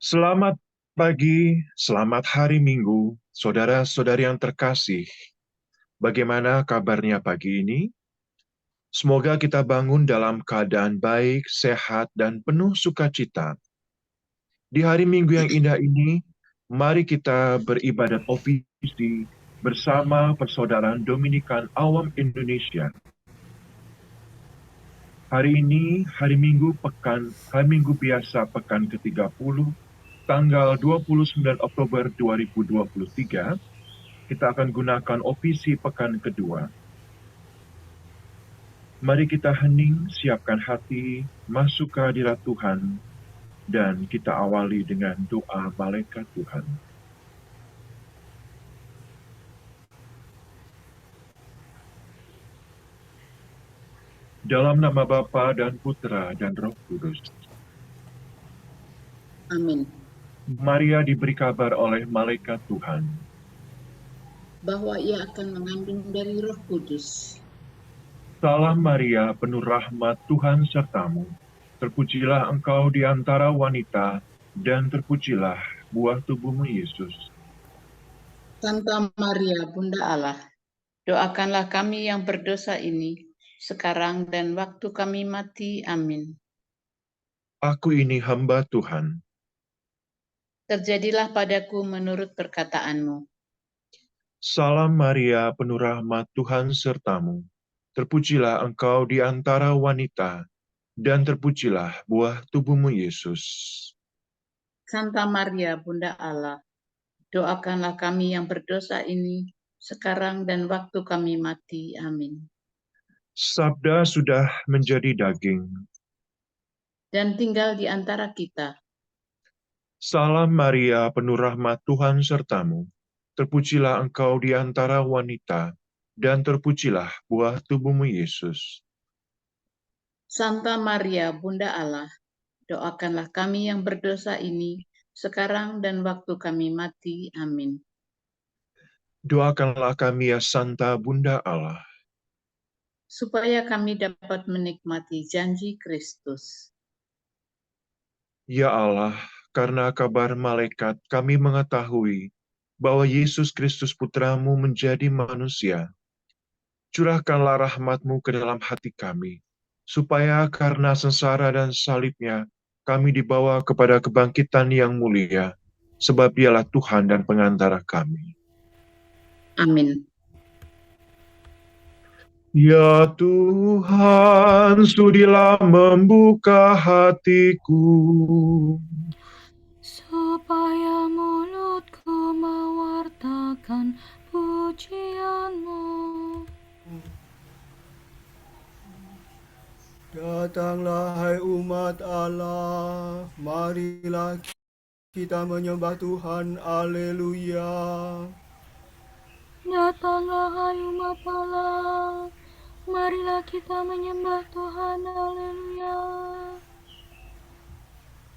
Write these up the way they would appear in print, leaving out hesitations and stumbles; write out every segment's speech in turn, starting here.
Selamat pagi, selamat hari Minggu, saudara-saudari yang terkasih. Bagaimana kabarnya pagi ini? Semoga kita bangun dalam keadaan baik, sehat, dan penuh sukacita. Di hari Minggu yang indah ini, mari kita beribadat ofisi bersama Persaudaraan Dominikan Awam Indonesia. Hari ini, hari Minggu biasa pekan ke-30, tanggal 29 Oktober 2023, kita akan gunakan ofisi pekan kedua. Mari kita hening, siapkan hati, masuk ke hadirat Tuhan, dan kita awali dengan doa malaikat Tuhan. Dalam nama Bapa dan Putra dan Roh Kudus. Amin. Maria diberi kabar oleh malaikat Tuhan. Bahwa ia akan mengandung dari Roh Kudus. Salam Maria, penuh rahmat, Tuhan sertamu. Terpujilah engkau di antara wanita, dan terpujilah buah tubuhmu Yesus. Santa Maria, Bunda Allah, doakanlah kami yang berdosa ini, sekarang dan waktu kami mati. Amin. Aku ini hamba Tuhan. Terjadilah padaku menurut perkataanmu. Salam Maria, penuh rahmat, Tuhan sertamu. Terpujilah engkau di antara wanita, dan terpujilah buah tubuhmu Yesus. Santa Maria, Bunda Allah, doakanlah kami yang berdosa ini, sekarang dan waktu kami mati. Amin. Sabda sudah menjadi daging. Dan tinggal di antara kita. Salam Maria, penuh rahmat, Tuhan sertamu. Terpujilah engkau di antara wanita, dan terpujilah buah tubuhmu Yesus. Santa Maria, Bunda Allah, doakanlah kami yang berdosa ini, sekarang dan waktu kami mati. Amin. Doakanlah kami ya Santa Bunda Allah, Supaya kami dapat menikmati janji Kristus. ya Allah, karena kabar malaikat kami mengetahui bahwa Yesus Kristus Putramu menjadi manusia. Curahkanlah rahmat-Mu ke dalam hati kami, supaya karena sengsara dan salibnya, kami dibawa kepada kebangkitan yang mulia, sebab dialah Tuhan dan pengantara kami. Amin. Ya Tuhan, sudilah membuka hatiku, supaya mulutku mewartakan pujian-Mu. Datanglah hai umat Allah, marilah kita menyembah Tuhan, Haleluya. Datanglah hai umat Allah, marilah kita menyembah Tuhan, haleluya.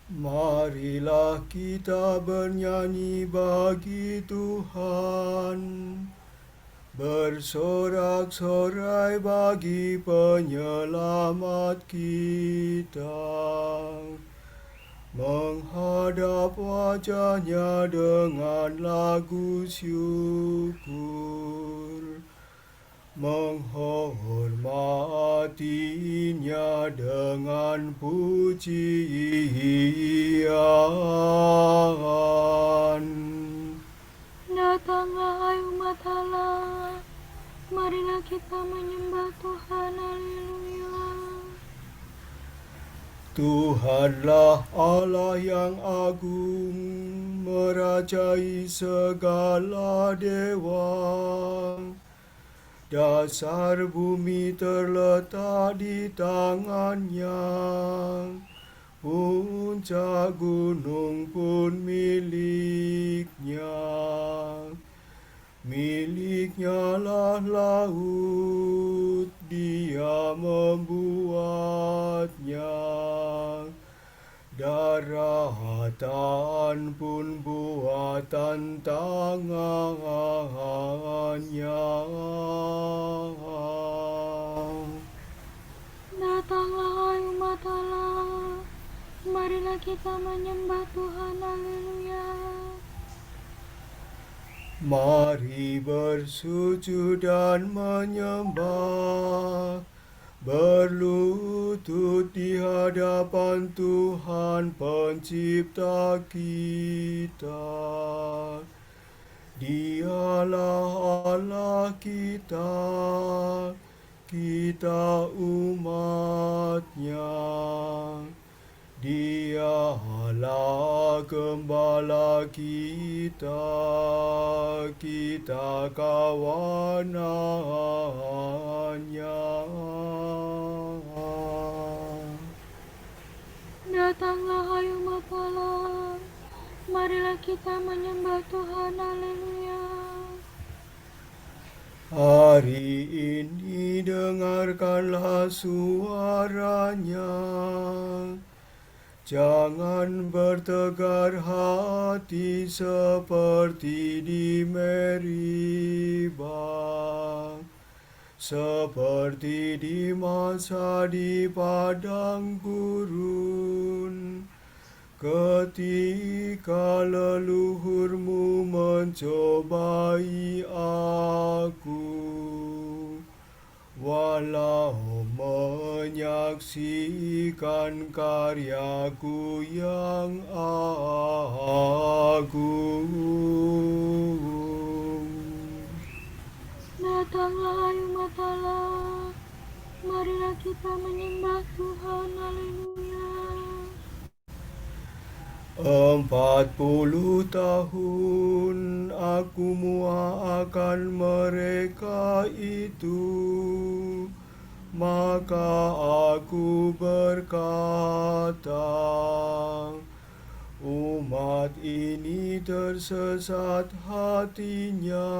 Marilah kita bernyanyi bagi Tuhan, bersorak-sorai bagi penyelamat kita, menghadap wajahnya dengan lagu syukur, menghormatinya dengan pujian. Datanglah hai umat Allah, marilah kita menyembah Tuhan, haleluya. Tuhanlah Allah yang agung, merajai segala dewa. Dasar bumi terletak di tangannya, puncak gunung pun miliknya. Miliknya lah laut, dia membuatnya. Daratan pun buatan tangannya. Datanglah hai umat Allah, Marilah kita menyembah Tuhan, haleluya. Mari bersujud dan menyembah, berlutut di hadapan Tuhan Pencipta kita. Dialah Allah kita, kita umat-Nya. Dialah gembala kita, kita kawanan-Nya. Datanglah hai umat Allah, marilah kita menyembah Tuhan, haleluya. Hari ini dengarkanlah suaranya. Jangan bertegar hati seperti di Meribah, seperti di masa di padang gurun, ketika leluhurmu mencobai aku. Walau menyaksikan karyaku yang agung. Datanglah hai umat Allah, marilah kita menyembah Tuhan, haleluya. 40 tahun aku muakan mereka itu, maka aku berkata, umat ini tersesat hatinya,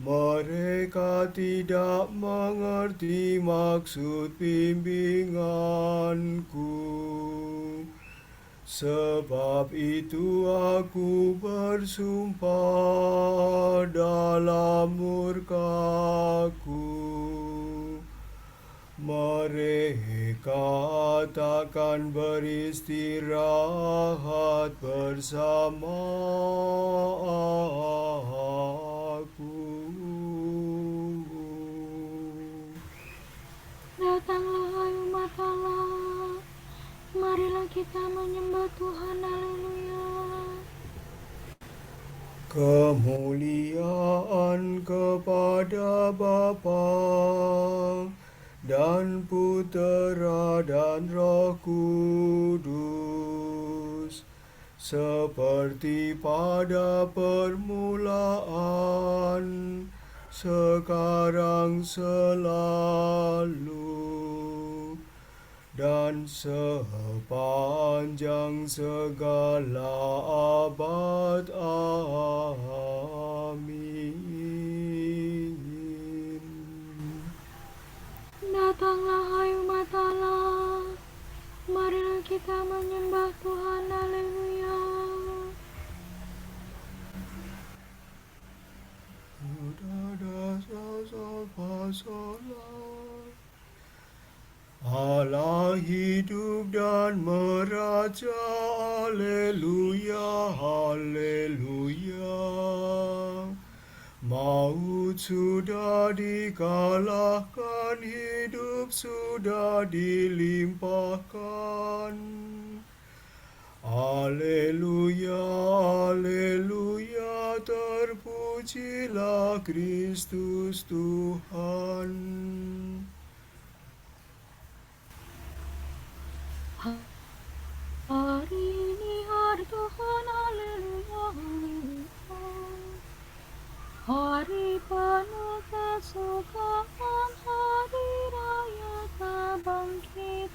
mereka tidak mengerti maksud bimbinganku. Sebab itu aku bersumpah dalam murkaku, mereka takkan beristirahat bersama aku. Datanglah hai umat Allah, marilah kita menyembah Tuhan, haleluya. Kemuliaan kepada Bapa dan Putera dan Roh Kudus, seperti pada permulaan, sekarang, selalu, dan sepanjang segala abad. Amin. Datanglah hai umat Allah, marilah kita menyembah Tuhan, haleluya. Allah hidup dan meraja, haleluya, haleluya. Maut sudah dikalahkan, hidup sudah dilimpahkan. Haleluya, haleluya, terpujilah Kristus Tuhan. Hari ini hari Tuhan, haleluya, haleluya. Hari penuh kesukaan, hari raya kebangkitan.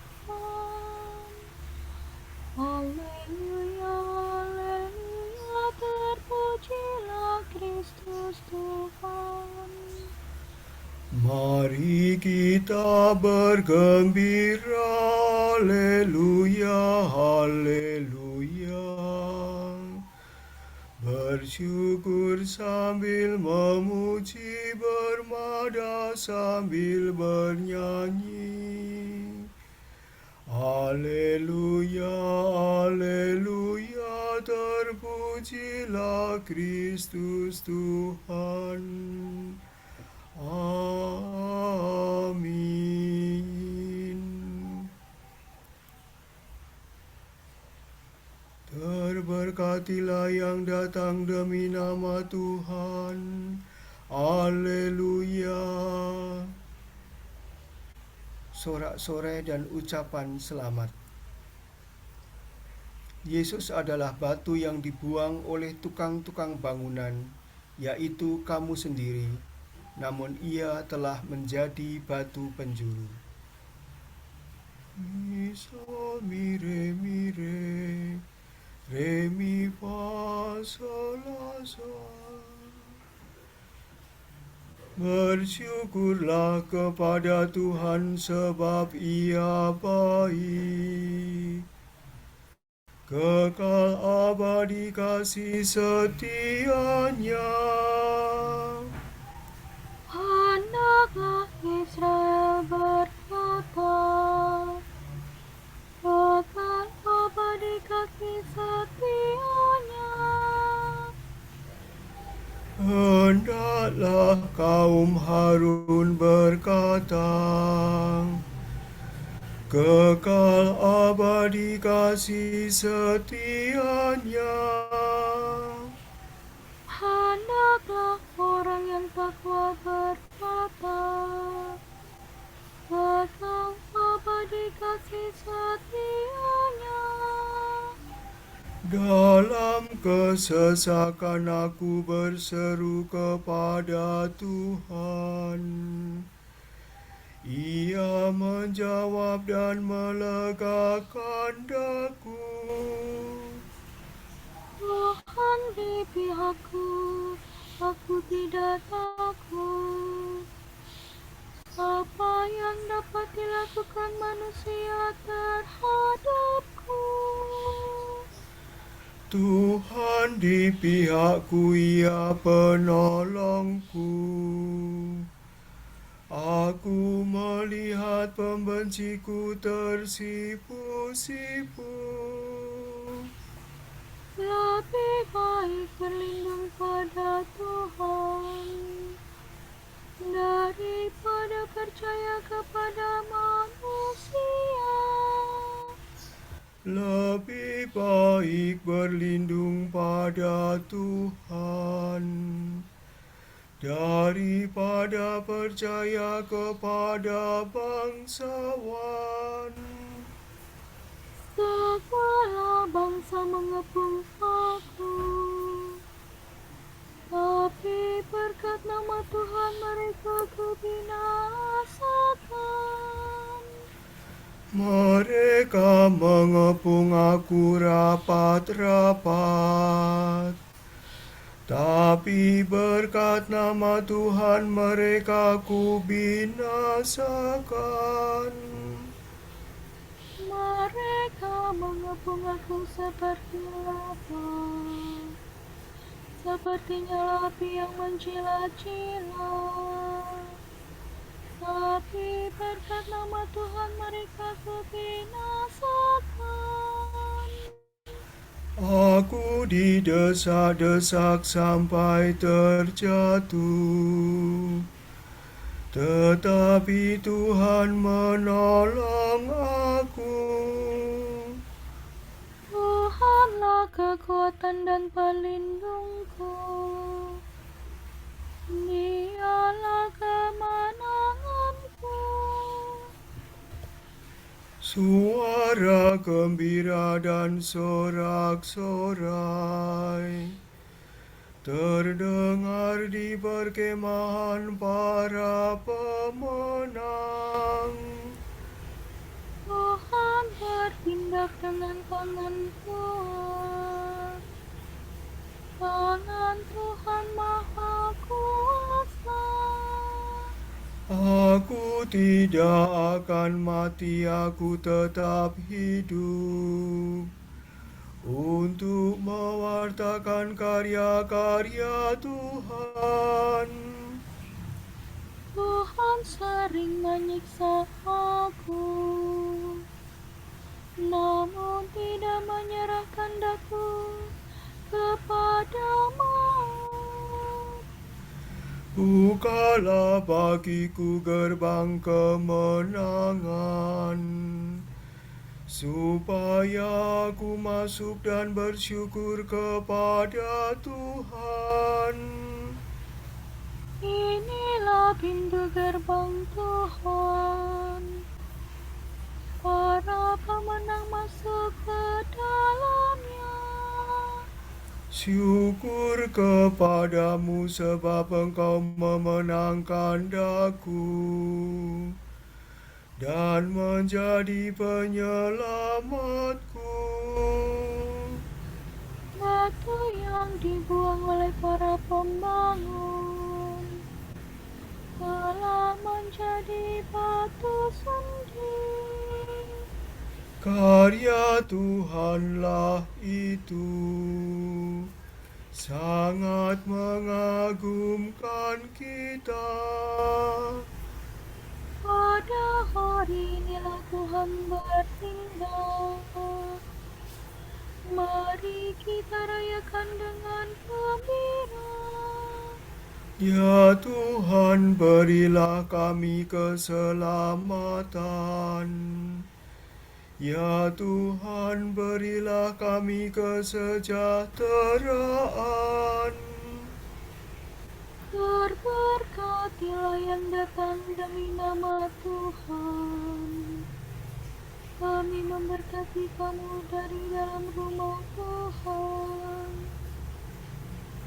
Haleluya, haleluya, terpujilah Kristus Tuhan. Mari kita bergembira, haleluya, haleluya. Bersyukur sambil memuji, bermada sambil bernyanyi. Haleluya. Kristus Tuhan. Amin. Terberkatilah yang datang demi nama Tuhan. Haleluya. Sorak-sorai dan ucapan selamat. Yesus adalah batu yang dibuang oleh tukang-tukang bangunan, yaitu kamu sendiri, namun ia telah menjadi batu penjuru. Mi, sol, mi, re, mi, fa, sol, la, sol. Bersyukurlah kepada Tuhan sebab Ia baik. Kekal abadi kasih setianya. Hendaklah Israel berkata, kekal abadi kasih setianya. Hendaklah kaum Harun berkata, kekal abadi kasih setianya. Hendaklah orang yang takwa berkata, kekal abadi kasih setianya. Dalam kesesakan aku berseru kepada Tuhan. Ia menjawab dan melegakan daku. Tuhan di pihakku, aku tidak takut. Apa yang dapat dilakukan manusia terhadapku? Tuhan di pihakku, Ia penolongku. Aku melihat pembenciku tersipu-sipu. Lebih baik berlindung pada Tuhan daripada percaya kepada manusia. Lebih baik berlindung pada Tuhan daripada percaya kepada bangsawan. Segala bangsa mengepung aku, tapi berkat nama Tuhan mereka kubinasakan. Mereka mengepung aku rapat-rapat, tapi berkat nama Tuhan mereka kubinasakan. Mereka mengepung aku seperti lava, sepertinya api yang menjilat-jilat. Tapi berkat nama Tuhan mereka kubinasakan. Aku didesak-desak sampai terjatuh, tetapi Tuhan menolong aku. Tuhanlah kekuatan dan pelindungku. Dialah kemenanganku. Suara gembira dan sorak-sorai terdengar di perkemahan para pemenang. Tuhan bertindak dengan tangan kuat. Tangan Tuhan Maha Kuasa. Aku tidak akan mati, aku tetap hidup untuk mewartakan karya-karya Tuhan. Tuhan sering menyiksa aku, namun tidak menyerahkan daku kepada Dialah bagiku gerbang kemenangan, supaya aku masuk dan bersyukur kepada Tuhan. Inilah pintu gerbang Tuhan. Para pemenang masuk ke dalamnya. Syukur kepadamu sebab engkau memenangkan daku dan menjadi penyelamatku. Batu yang dibuang oleh para pembangun telah menjadi batu sandi. Karya Tuhanlah itu, sangat mengagumkan kita. Pada hari inilah Tuhan bertindak. Mari kita rayakan dengan gembira. Ya Tuhan, berilah kami keselamatan. Ya Tuhan, berilah kami kesejahteraan. Terberkatilah yang datang demi nama Tuhan. Kami memberkati kamu dari dalam rumah Tuhan.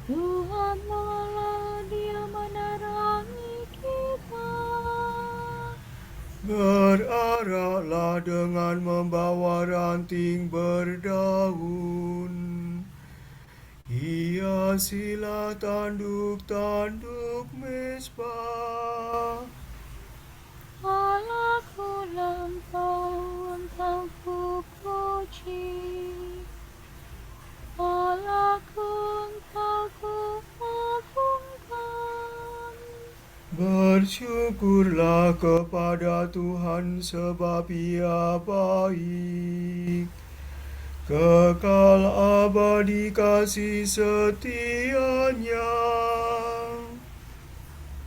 Tuhan Allah, Dia menerangi kita. Beraraklah dengan membawa ranting berdaun. Hiasilah tanduk-tanduk mezbah. Allahku engkau ku puji. Allahku engkau ku agungkan. Bersyukurlah kepada Tuhan sebab Ia baik. Kekal abadi kasih setianya.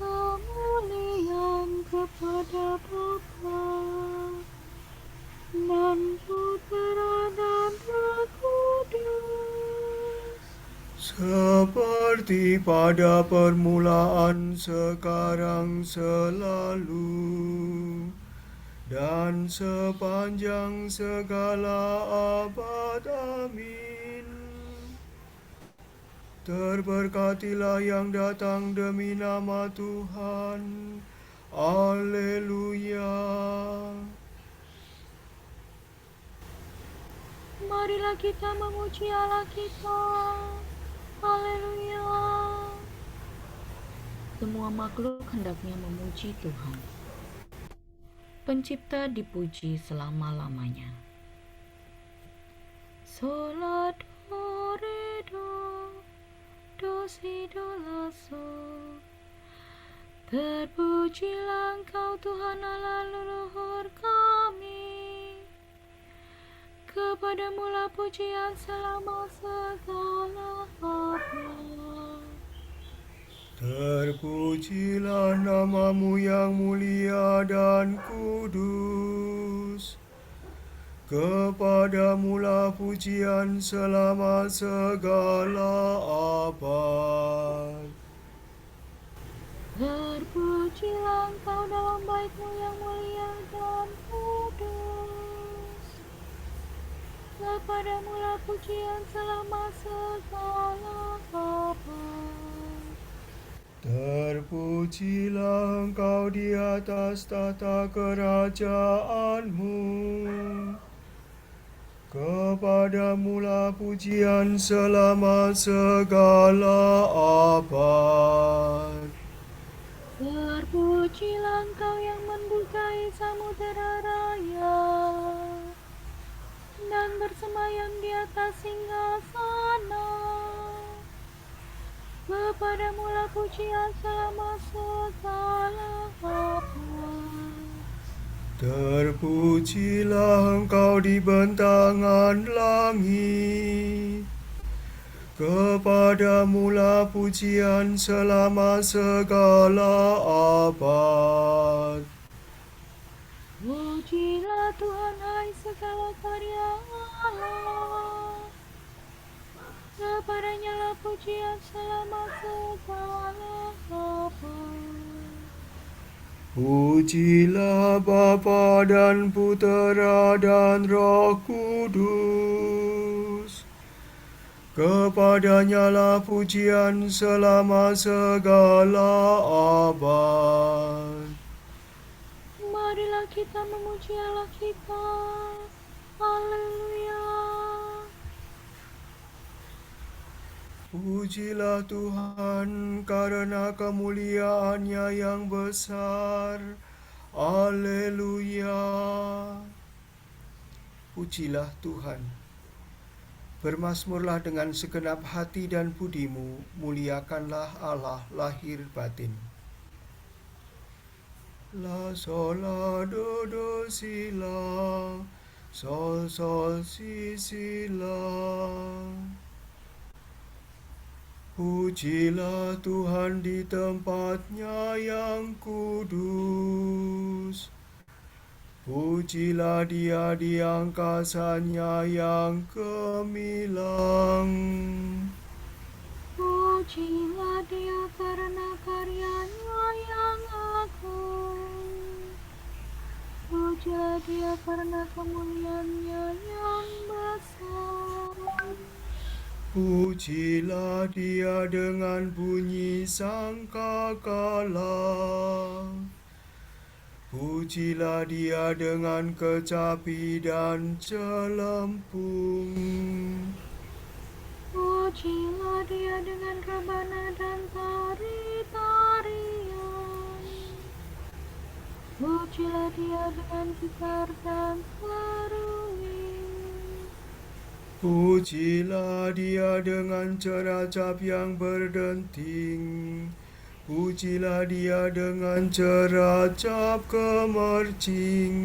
Kemuliaan kepada Bapa dan Putera dan Roh Kudus. Seperti pada permulaan, sekarang, selalu, dan sepanjang segala abad. Amin. Terberkatilah yang datang demi nama Tuhan. Haleluya. Marilah kita memuji Allah kita. Haleluya. Semua makhluk hendaknya memuji Tuhan. Pencipta dipuji selama-lamanya. Sol, do, re, do, si, do, la, sol. Terpujilah Engkau Tuhan Allah leluhur kami. Kepadamu-lah pujian selama segala abad. Terpujilah namamu yang mulia dan kudus. Kepadamu-lah pujian selama segala abad. Terpujilah Engkau dalam bait-Mu yang mulia dan kudus. Kepadamu-lah pujian selama segala abad. Terpujilah Engkau di atas tahta kerajaan-Mu. Kepadamu-lah pujian selama segala abad. Terpujilah Engkau yang mendukai samudera raya dan bersemayam di atas singgasana. Kepadamu-lah pujian selama segala abad. Terpujilah Engkau di bentangan langit. Kepadamulah pujian selama segala abad. Pujilah Tuhan, hai segala karya Allah. Kepadanya lah pujian selama segala abad. Pujilah Bapa dan Putera dan Roh Kudus. Kepadanya lah pujian selama segala abad. Marilah kita memuji Allah kita. Haleluya. Pujilah Tuhan karena kemuliaan-Nya yang besar. Haleluya. Pujilah Tuhan. Bermasmurlah dengan segenap hati dan budimu, muliakanlah Allah lahir batin. La sol la do si la, sol si la. Pujilah Tuhan di tempatnya yang kudus. Pujilah Dia di angkasanya yang gemilang. Pujilah Dia karena karyanya yang agung. Pujilah Dia karena kemuliaan-Nya yang besar. Pujilah Dia dengan bunyi sangkakala. Pujilah Dia dengan kecapi dan celempung. Pujilah Dia dengan rebana dan tari-tarian. Pujilah Dia dengan gitar dan seruling. Pujilah Dia dengan ceracap yang berdenting. Pujilah Dia dengan ceracap kemercing.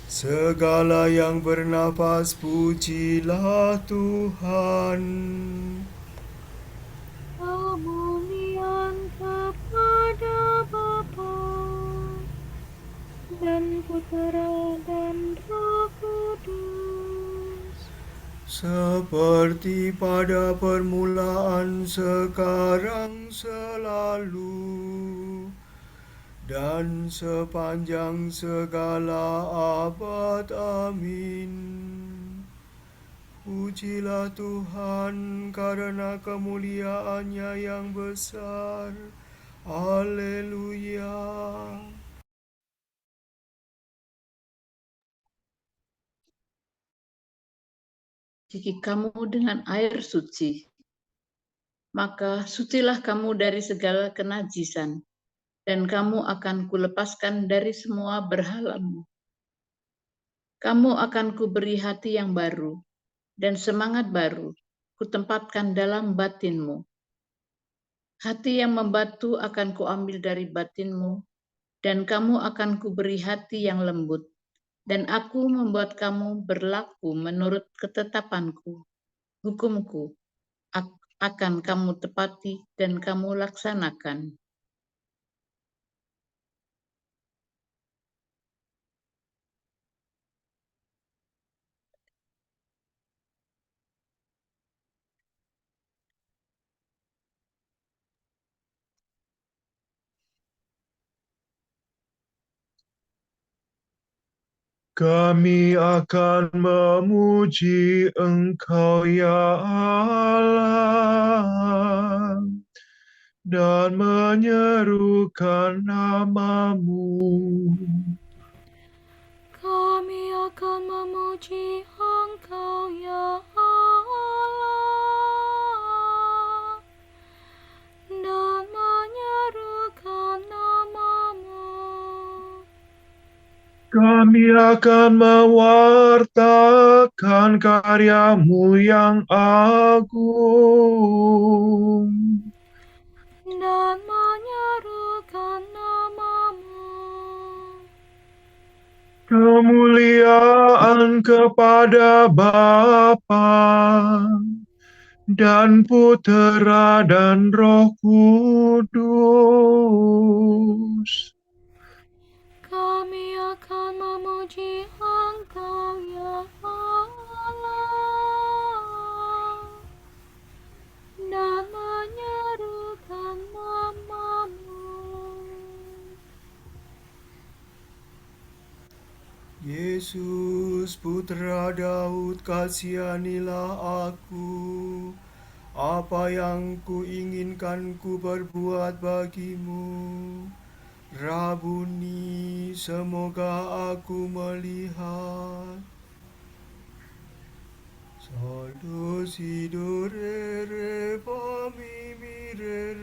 Segala yang bernapas, pujilah Tuhan. Kemuliaan kepada Bapa dan Putera dan Roh Kudus. Seperti pada permulaan, sekarang, selalu, dan sepanjang segala abad. Amin. Pujilah Tuhan karena kemuliaan-Nya yang besar. Haleluya. Cuci kamu dengan air suci, maka sucilah kamu dari segala kenajisan, dan kamu akan kulepaskan dari semua berhalamu. Kamu akan kuberi hati yang baru, dan semangat baru kutempatkan dalam batinmu. Hati yang membatu akan kuambil dari batinmu, dan kamu akan kuberi hati yang lembut, dan aku membuat kamu berlaku menurut ketetapanku. Hukumku akan kamu tepati dan kamu laksanakan. Kami akan memuji Engkau, ya Allah, dan menyerukan nama-Mu. Kami akan memuji Engkau, ya Allah, dan menyerukan nama-Mu. Kami akan mewartakan karya-Mu yang agung. Dan menyerukan nama-Mu. Kemuliaan kepada Bapa dan Putera dan Roh Kudus. Kami akan memuji Engkau ya Allah dan menyerukan nama-Mu. Yesus, Putra Daud, kasihanilah aku. Apa yang kuinginkan ku berbuat bagimu. Rabuni, semoga aku melihat. Saldo si do re re fa mi re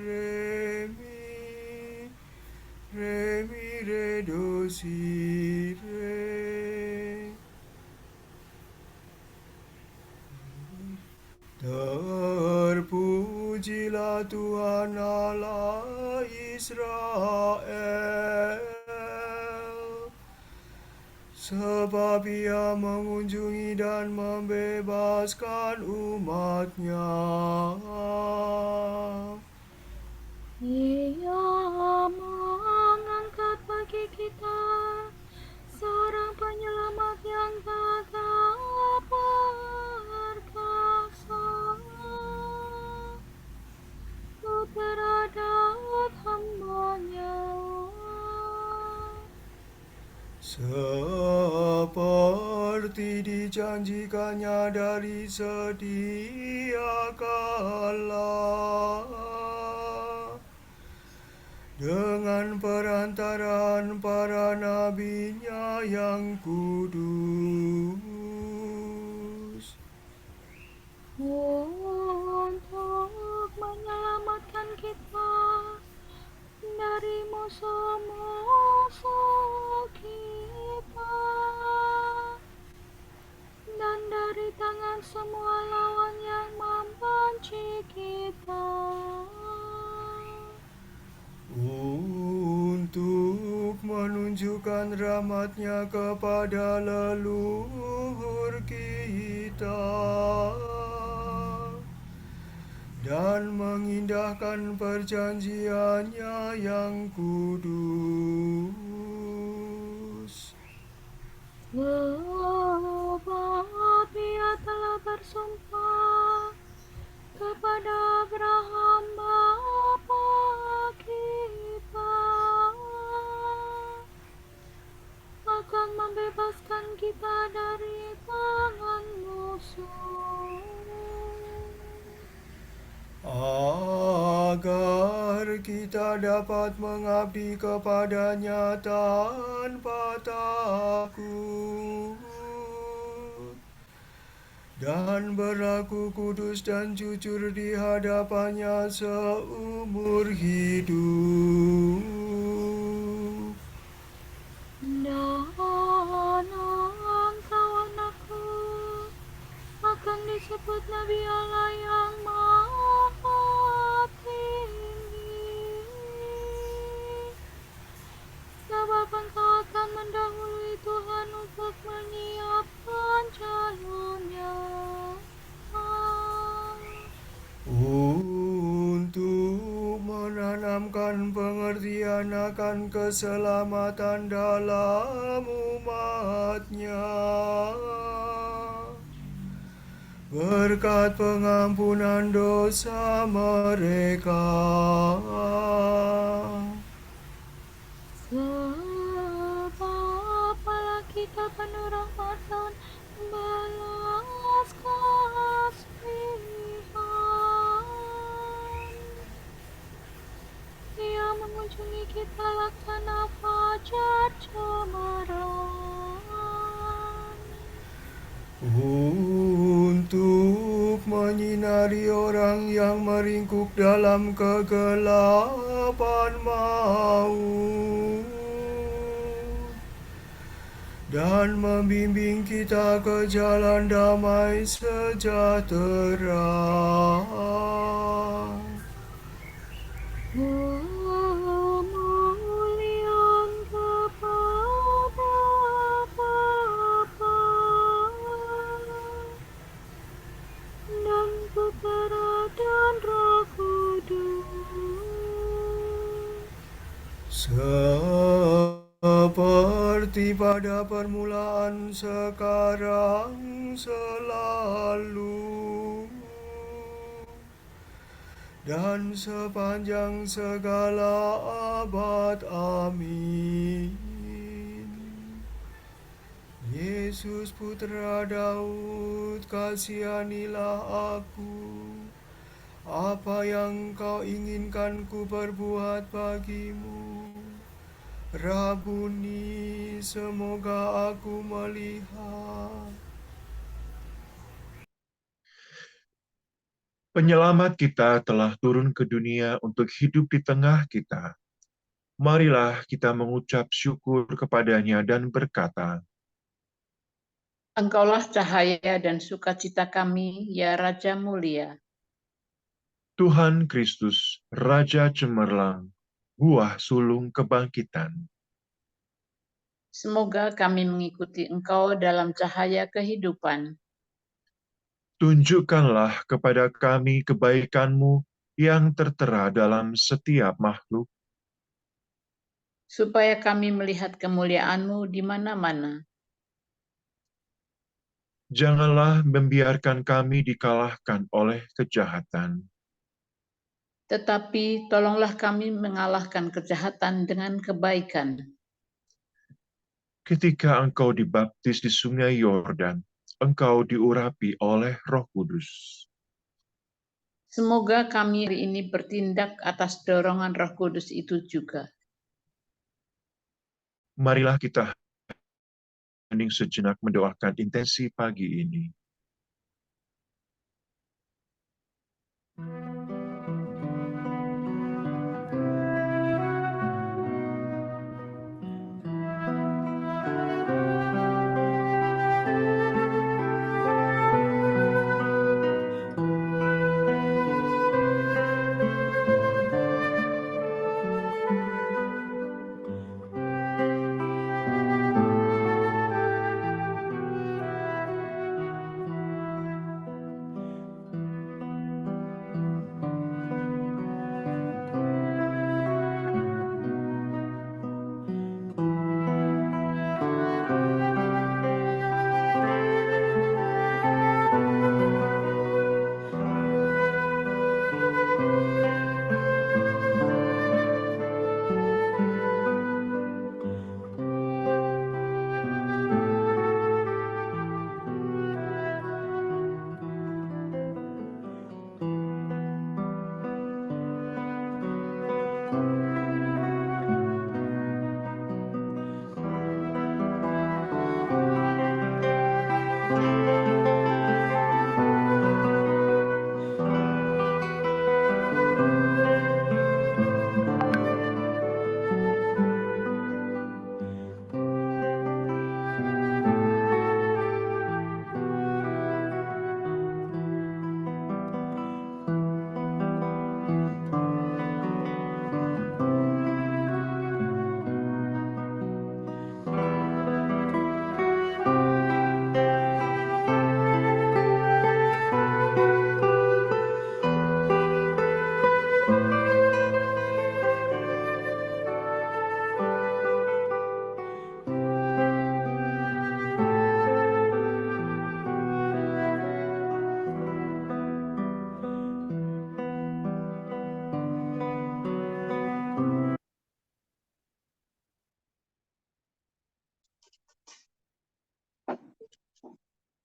mi re do si re. Terpujilah Tuhan Allah Israel, sebab Ia mengunjungi dan membebaskan umat-Nya. Ia mengangkat bagi kita seorang penyelamat yang gagah perkasa, Putera Daud hamba-Nya. Seperti dijanjikannya dari sedia kala, dengan perantaraan para nabi-Nya yang kudus. Untuk menyelamatkan kita dari musuh-musuh kita dan dari tangan semua lawan yang membenci kita, untuk menunjukkan rahmat-Nya kepada leluhur kita dan mengindahkan perjanjian-Nya yang kudus. sebab Ia telah bersumpah kepada Abraham bapa kita akan membebaskan kita dari tangan musuh, agar kita dapat mengabdi kepada-Nya tanpa takut dan berlaku kudus dan jujur di hadapan-Nya seumur hidup. dan engkau anakku akan disebut Nabi Allah yang Maha Tinggi, sebab engkau akan mendahului Tuhan untuk menyiapkan jalannya, Untuk menanamkan pengertian akan keselamatan dalam umat-Nya, berkat pengampunan dosa mereka. sebab Allah kita penuh rahmat dan belas kasihan. Ia mengunjungi kita laksana fajar cemerlang, Untuk menyinari orang yang meringkuk dalam kegelapan maut dan membimbing kita ke jalan damai sejahtera. kemuliaan kepada Bapa dan Putera pada permulaan, sekarang, selalu, dan sepanjang segala abad. Amin. Yesus Putra Daud, kasihanilah aku. Apa yang kau inginkan ku perbuat bagimu? Rabuni, semoga aku melihat. Penyelamat kita telah turun ke dunia untuk hidup di tengah kita. Marilah kita mengucap syukur kepadanya dan berkata, Engkaulah cahaya dan sukacita kami, ya Raja mulia. Tuhan Kristus, Raja Cemerlang, buah sulung kebangkitan. Semoga kami mengikuti Engkau dalam cahaya kehidupan. Tunjukkanlah kepada kami kebaikan-Mu yang tertera dalam setiap makhluk, Supaya kami melihat kemuliaan-Mu di mana-mana. janganlah membiarkan kami dikalahkan oleh kejahatan, Tetapi tolonglah kami mengalahkan kejahatan dengan kebaikan. ketika Engkau dibaptis di sungai Yordan, Engkau diurapi oleh Roh Kudus. Semoga kami hari ini bertindak atas dorongan Roh Kudus itu juga. Marilah kita hening sejenak mendoakan intensi pagi ini.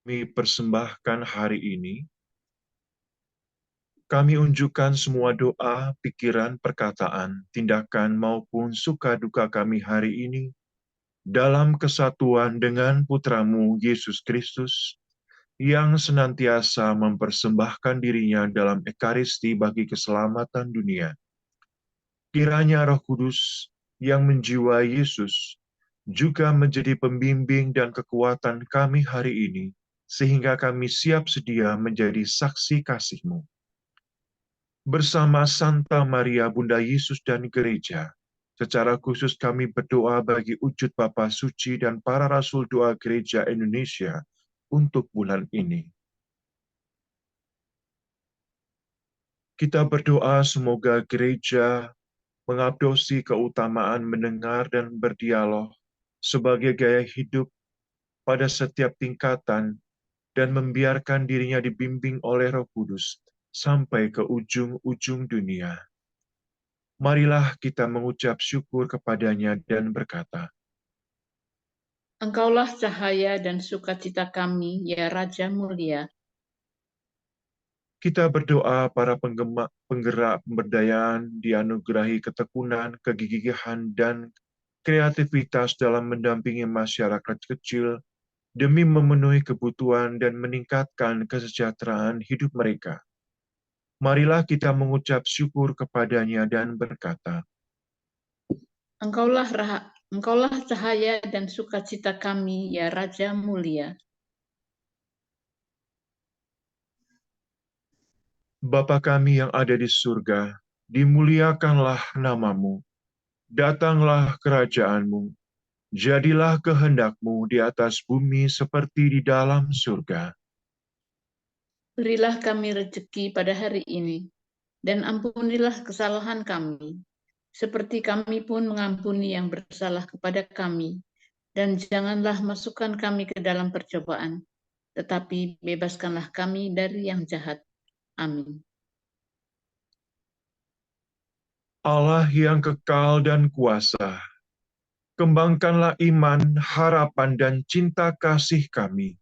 Kami persembahkan hari ini, kami unjukkan semua doa, pikiran, perkataan, tindakan, maupun suka duka kami hari ini dalam kesatuan dengan Putramu Yesus Kristus yang senantiasa mempersembahkan dirinya dalam Ekaristi bagi keselamatan dunia. Kiranya Roh Kudus yang menjiwai Yesus juga menjadi pembimbing dan kekuatan kami hari ini, sehingga kami siap sedia menjadi saksi kasih-Mu. Bersama Santa Maria Bunda Yesus dan Gereja, secara khusus kami berdoa bagi wujud Bapa Suci dan para Rasul Doa Gereja Indonesia untuk bulan ini. Kita berdoa semoga gereja mengadopsi keutamaan mendengar dan berdialog sebagai gaya hidup pada setiap tingkatan dan membiarkan dirinya dibimbing oleh Roh Kudus sampai ke ujung-ujung dunia. Marilah kita mengucap syukur kepadanya dan berkata, Engkaulah cahaya dan sukacita kami, ya Raja mulia. kita berdoa para penggerak pemberdayaan dianugerahi ketekunan, kegigihan, dan kreativitas dalam mendampingi masyarakat kecil demi memenuhi kebutuhan dan meningkatkan kesejahteraan hidup mereka. Marilah kita mengucap syukur kepadanya dan berkata, Engkaulah cahaya dan sukacita kami, ya Raja mulia. Bapa kami yang ada di surga, dimuliakanlah namamu, datanglah kerajaanmu, jadilah kehendakmu di atas bumi seperti di dalam surga. Berilah kami rezeki pada hari ini, dan ampunilah kesalahan kami, seperti kami pun mengampuni yang bersalah kepada kami. Dan janganlah masukkan kami ke dalam percobaan, tetapi bebaskanlah kami dari yang jahat. Amin. Allah yang kekal dan kuasa, kembangkanlah iman, harapan, dan cinta kasih kami.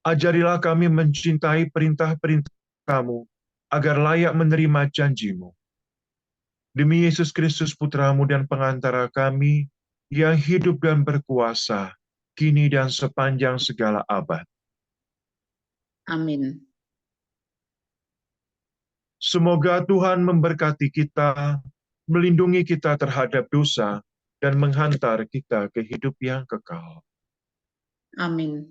Ajarilah kami mencintai perintah-perintah-Mu, agar layak menerima janji-Mu. Demi Yesus Kristus Putra-Mu dan pengantara kami, yang hidup dan berkuasa, kini dan sepanjang segala abad. Amin. Semoga Tuhan memberkati kita, melindungi kita terhadap dosa, dan menghantar kita ke hidup yang kekal. Amin.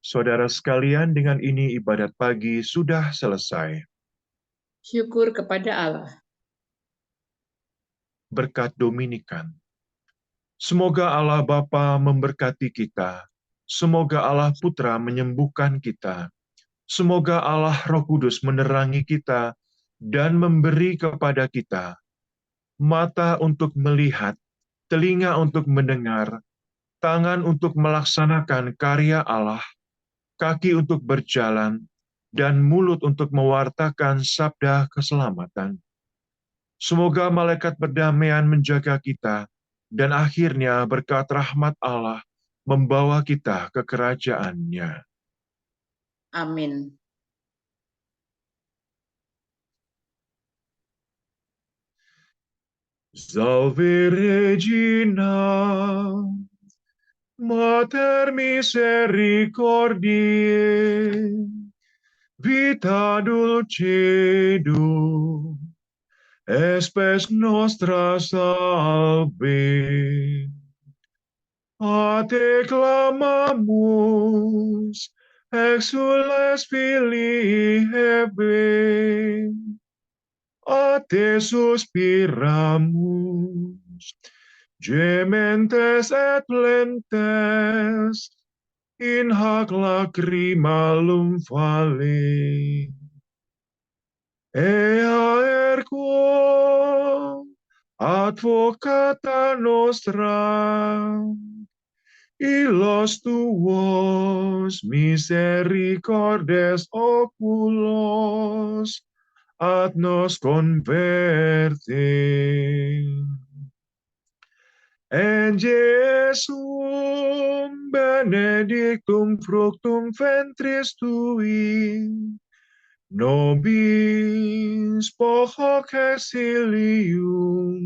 Saudara sekalian, dengan ini ibadat pagi sudah selesai. Syukur kepada Allah. Berkat Dominikan. Semoga Allah Bapa memberkati kita. Semoga Allah Putra menyembuhkan kita. Semoga Allah Roh Kudus menerangi kita dan memberi kepada kita mata untuk melihat, telinga untuk mendengar, tangan untuk melaksanakan karya Allah, kaki untuk berjalan, dan mulut untuk mewartakan sabda keselamatan. Semoga malaikat perdamaian menjaga kita, dan akhirnya berkat rahmat Allah membawa kita ke kerajaan-Nya. Amin. Salve Regina, Mater misericordiae, vita dulcedo, espes nostra salve. A te clamamus, exules filii Hebe, a te suspiramus, gementes et plentes, in hac lacrimalum vale. Ea ergo, advocata nostra, y los tuos misericordes oculos ad nos converte. En Jesum benedictum fructum ventris tui, nobis hoc exilium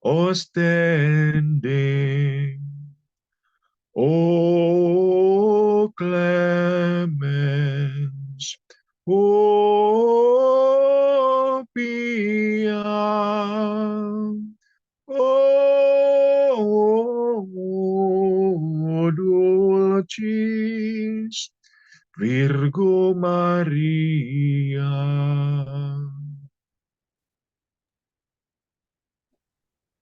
ostende. O clemens, o pia, o dulcis Virgo Maria.